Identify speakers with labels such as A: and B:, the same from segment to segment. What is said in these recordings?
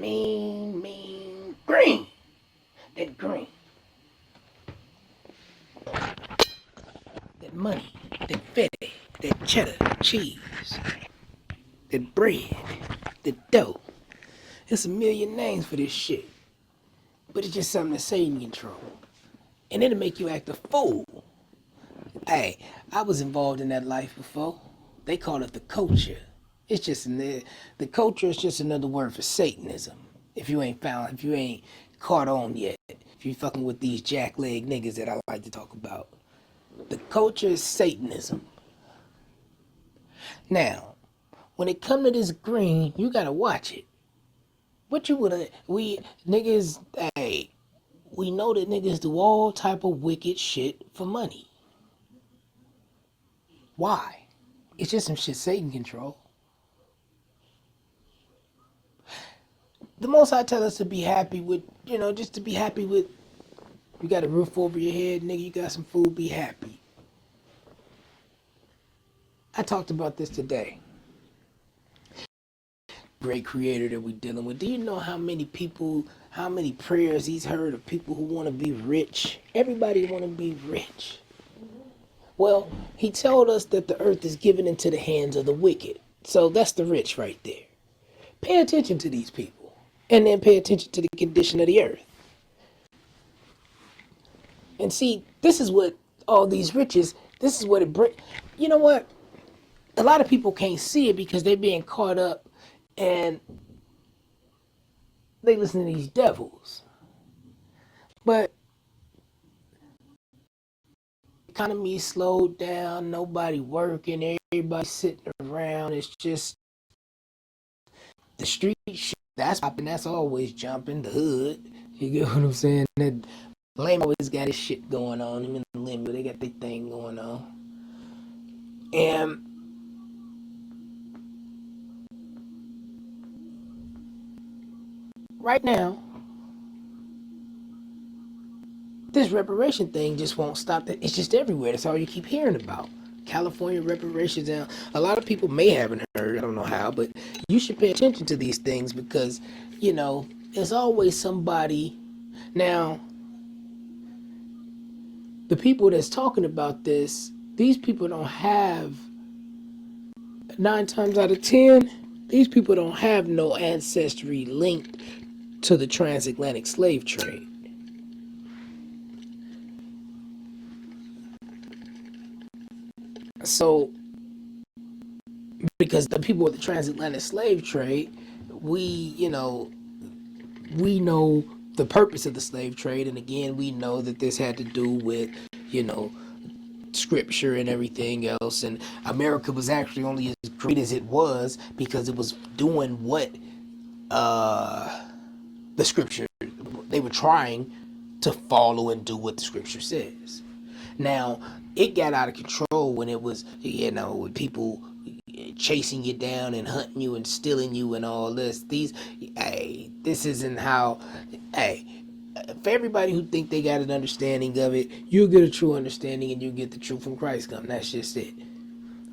A: Mean green. That green. That money. That fetty. That cheddar. Cheese. That bread. That dough. There's a million names for this shit. But it's just something that Satan control. And it'll make you act a fool. Hey, I was involved in that life before. They call it the culture. It's just the culture is just another word for Satanism. If you ain't caught on yet, if you fucking with these jackleg niggas that I like to talk about, the culture is Satanism. Now, when it come to this green, you gotta watch it. What you woulda, we niggas, hey, we know that niggas do all type of wicked shit for money. Why? It's just some shit Satan control. The Most High tell us to be happy with, just to be happy with, you got a roof over your head, nigga, you got some food, be happy. I talked about this today. Great creator that we dealing with. Do you know how many people, how many prayers he's heard of people who want to be rich? Everybody want to be rich. Well, he told us that the earth is given into the hands of the wicked. So that's the rich right there. Pay attention to these people. And then pay attention to the condition of the earth. And see, this is what all these riches, this is what it brings. You know what? A lot of people can't see it because they're being caught up and they listen to these devils. But the economy slowed down, nobody working, everybody sitting around. It's just the street shit. That's popping, that's always jumping, the hood. You get what I'm saying? That lame always got his shit going on. Him and the limbo, they got their thing going on. And right now, this reparation thing just won't stop. It's just everywhere. That's all you keep hearing about. California reparations. And a lot of people may haven't heard. I don't know how, but you should pay attention to these things because, there's always somebody. Now, the people that's talking about this, these people don't have, 9 times out of 10, these people don't have no ancestry linked to the transatlantic slave trade. So, because the people with the transatlantic slave trade, we know the purpose of the slave trade, and again, we know that this had to do with, you know, scripture and everything else, and America was actually only as great as it was because it was doing what the scripture, they were trying to follow and do what the scripture says. Now, it got out of control when it was, with people chasing you down and hunting you and stealing you and all this. This isn't how, hey, for everybody who think they got an understanding of it, you'll get a true understanding and you'll get the truth from Christ come. That's just it.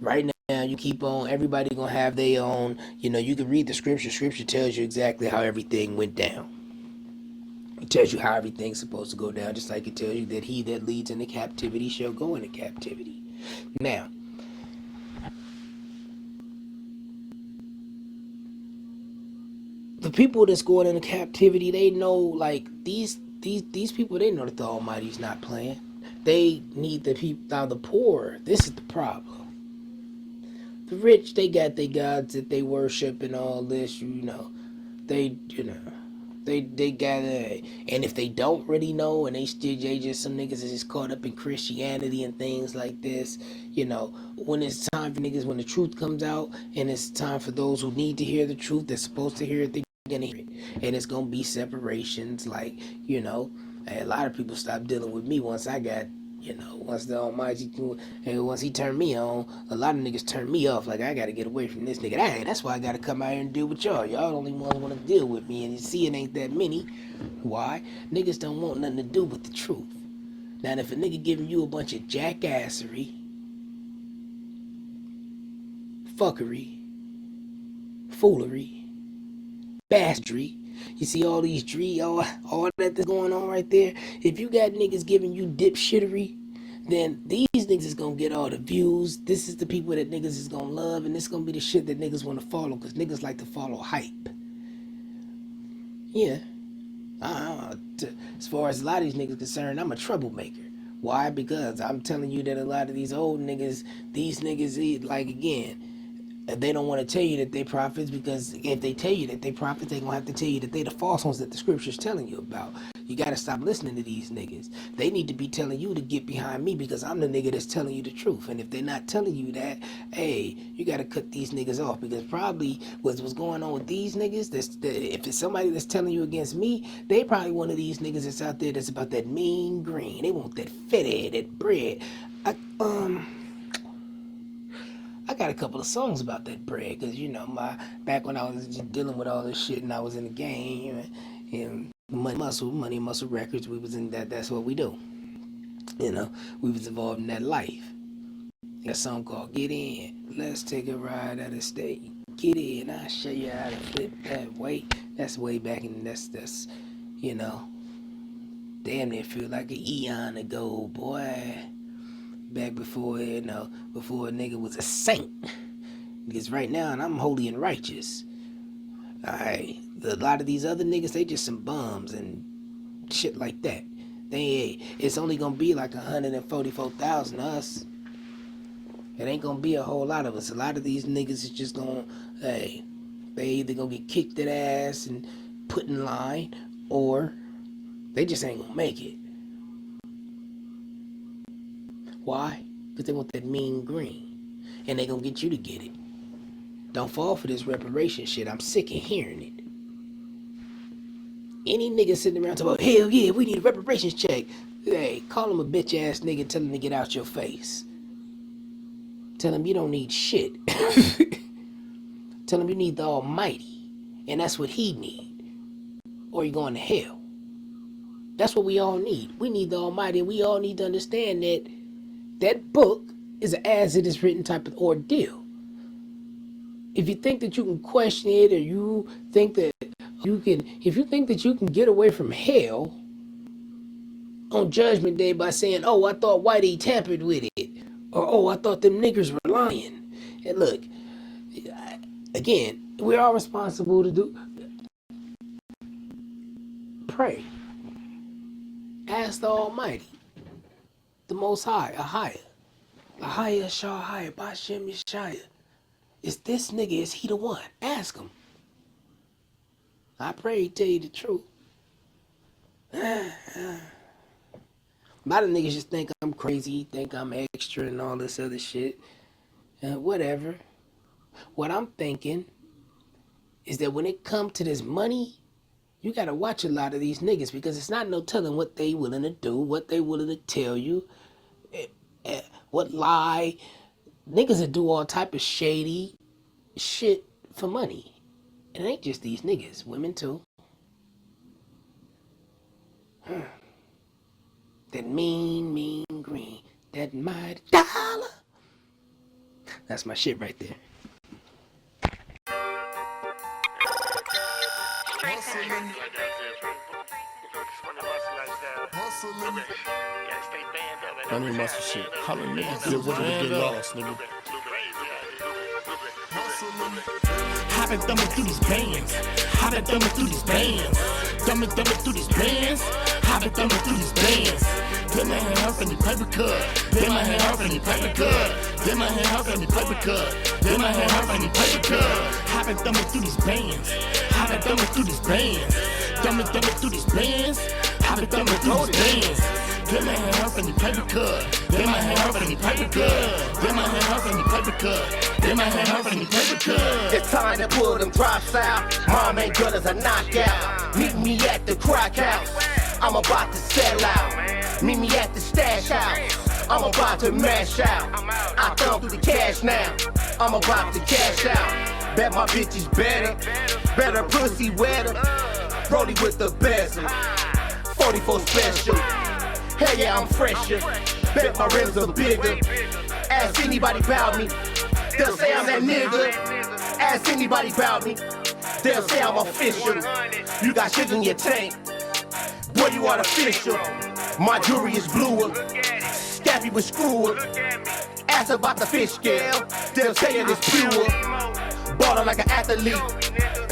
A: Right now, you keep on, everybody gonna have their own, you can read the scripture. Scripture tells you exactly how everything went down. It tells you how everything's supposed to go down, just like it tells you that he that leads into captivity shall go into captivity. Now, the people that's going into captivity, they know, like, these people, they know that the Almighty's not playing. They need the people. Now, the poor, this is the problem. The rich, they got their gods that they worship and all this, they got it. And if they don't really know, and they just some niggas is just caught up in Christianity and things like this, when it's time for niggas, when the truth comes out, and it's time for those who need to hear the truth, they're supposed to hear it, they're gonna hear it. And it's gonna be separations, like, a lot of people stopped dealing with me once I got, once the Almighty, and once he turned me on, a lot of niggas turned me off. Like, I gotta get away from this nigga. Hey, that's why I gotta come out here and deal with y'all. Y'all the only ones want to deal with me, and you see it ain't that many. Why? Niggas don't want nothing to do with the truth. Now, if a nigga giving you a bunch of jackassery, fuckery, foolery, bastardry, You see all these all that that's going on right there? If you got niggas giving you dipshittery, then these niggas is gonna get all the views. This is the people that niggas is gonna love, and this gonna be the shit that niggas wanna follow, because niggas like to follow hype. Yeah. As far as a lot of these niggas concerned, I'm a troublemaker. Why? Because I'm telling you that a lot of these old niggas, these niggas, like, again, they don't want to tell you that they prophets, because if they tell you that they prophets, they gonna have to tell you that they the false ones that the scripture's telling you about. You gotta stop listening to these niggas. They need to be telling you to get behind me, because I'm the nigga that's telling you the truth. And if they're not telling you that, hey, you gotta cut these niggas off, because probably what's going on with these niggas, if it's somebody that's telling you against me, they probably one of these niggas that's out there that's about that mean green. They want that fetty, that bread. I got a couple of songs about that bread, because, you know, back when I was just dealing with all this shit and I was in the game, and Money Muscle Records, we was in that's what we do. You know, we was involved in that life. Got a song called Get In. Let's take a ride out of state. Get in, I'll show you how to flip that weight. That's way back in, that's, you know, damn near feel like an eon ago, boy. Back before, you know, before a nigga was a saint. Because right now, I'm holy and righteous. Alright, a lot of these other niggas, they just some bums and shit like that. It's only gonna be like 144,000 of us. It ain't gonna be a whole lot of us. A lot of these niggas is just gonna, they either gonna get kicked in the ass and put in line, or they just ain't gonna make it. Why? Because they want that mean green. And they gonna get you to get it. Don't fall for this reparation shit. I'm sick of hearing it. Any nigga sitting around talking about, hell yeah, we need a reparations check. Hey, call him a bitch ass nigga, tell him to get out your face. Tell him you don't need shit. Tell him you need the Almighty. And that's what he need. Or you're going to hell. That's what we all need. We need the Almighty, and we all need to understand that that book is an as it is written type of ordeal. If you think that you can question it, or you think that if you think that you can get away from hell on Judgment Day by saying, oh, I thought Whitey tampered with it, or oh, I thought them niggers were lying. And look, again, we're all responsible to pray. Ask the Almighty, the Most High, Ahaya Shahaya, Bashem Yeshaya. Is this nigga, is he the one? Ask him. I pray he tell you the truth. A lot of niggas just think I'm crazy, think I'm extra and all this other shit. Whatever. What I'm thinking is that when it comes to this money, you gotta watch a lot of these niggas, because it's not no telling what they willing to do, what they willing to tell you, what lie. Niggas that do all type of shady shit for money. It ain't just these niggas, women too. That mean green, that mighty dollar. That's my shit right there.
B: Money muscle shit. Holla niggas get with it and get lost, nigga. I've been thumbing through these bands. I've been thumbing through these bands. Thumbing through these bands. I've been thumbing through these bands. Then my hand off and the paper cut. Then my hand off and the paper cut. Then my hand off and the paper cut. Then my hand off and the paper cut. I've been thumbing through these bands. I've been thumbing through these bands. Thumbing through these bands. I've been thumbing through these bands. Then my hand off and the paper cut. Then my hand off and the paper cut. Then my hand off and the paper cut. Then my hand off and the paper cut.
C: It's time to pull them drops out. Mom and brothers are knocked out. Meet me at the crack house. I'm about to sell out. Meet me at the stash house. I'm about to mash out. I thumb through the cash now. I'm about to cash out. Bet my bitch is better. Better pussy wetter. Brody with the bezel. 44 special. Hell yeah, I'm fresher. Bet my rims are bigger. Ask anybody about me. They'll say I'm that nigga. Ask anybody about me. They'll say I'm official. You got shit in your tank. Boy, you artificial. My jewelry is bluer. Scabby with screwer. Ask about the fish scale. They'll say it is pure. Ballin' like an athlete.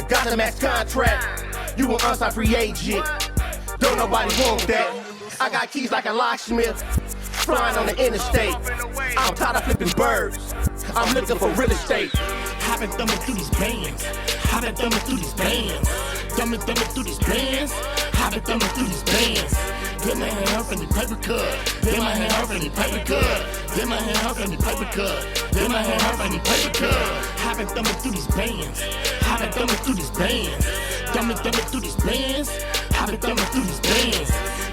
C: Got the max contract. You an unsigned free agent. Don't nobody want that. I got keys like a locksmith. Flying on the interstate. I'm tired of flipping birds. I'm looking for real estate.
B: I've been thumbing through these bands. I've been thumbing through these bands. Thumbing through these bands. I've been thumbing through these bands. Get my hand off any paper cut. Get my hand off any paper cut. Get my hand off any paper cut. Get my hand off any paper cut. I've been thumbing through these bands. I've been thumbing through these bands. Thumbing through these bands. I've been thumbing through these bands.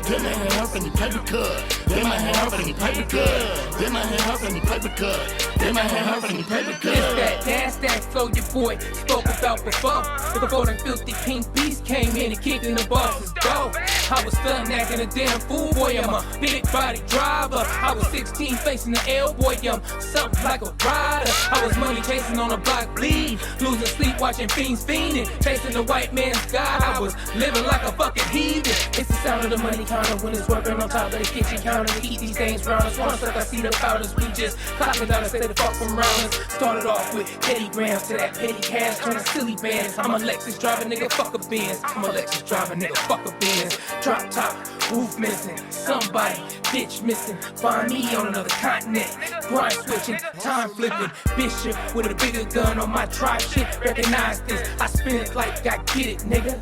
B: Get my hand off any paper cut. Get my hand off any paper cut. Get my hand off any paper cut. Get my hand off any paper cut.
D: It's that dance that flow your boy spoke about before. Before them filthy pink beasts came in and kicked in the boss's door. I was stunned acting a damn fool, boy, I'm a big body driver. I was 16 facing the L, boy, I'm something like a rider. I was money chasing on a block bleed, losing sleep watching fiends fiending, chasing the white man's God. I was living like a fucking heathen. It's the sound of the money counter when it's working on top of the kitchen counter to keep these things round us. Wanna suck, I see the powders, we just clocking down and say the fuck from round us. Started off with petty grams to that petty cash, turning silly bands. I'm a Lexus driving nigga, fuck a Benz. I'm a Lexus driving nigga, fuck a Benz. Drop top, roof missing, somebody, bitch missing. Find me on another continent. Grind switching, time flipping. Bishop with a bigger gun on my tribe shit. Recognize this, I spin it like I get it, nigga.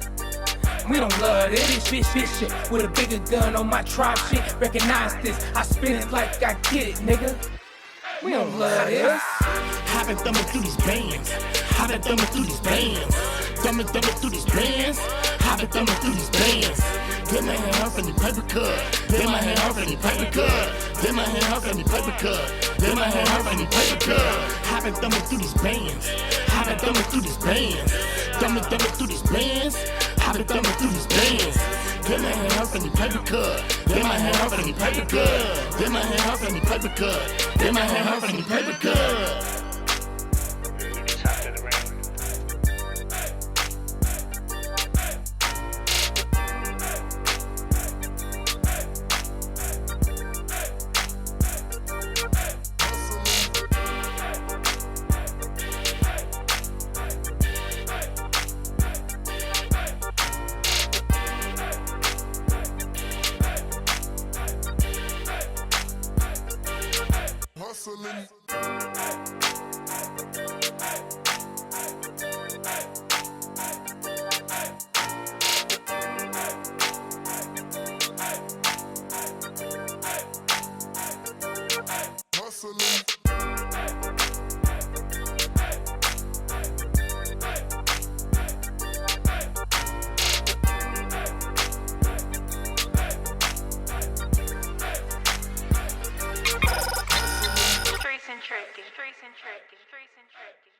D: We don't love this bitch Bishop with a bigger gun on my tribe shit. Recognize this, I spin it like I get it, nigga. We don't love this.
B: I've been thumbing through these bands. I've been thumbing through these bands. Thumbing through these bands. I've been thumbing through these bands. Get my hand off any paper cut. Get my hand off any paper cut. Get my hand off any paper cut. Get my hand off any paper cut. I've been thumbing through these bands. I've been thumbing through these bands. Thumbing through these bands. I've been thumbing through these bands. Get my hand off any paper cut. Get my hand off any paper cut. Get my hand off any paper cut. Get my hand off any paper cut.
E: Hustling.
F: Streets and tricky.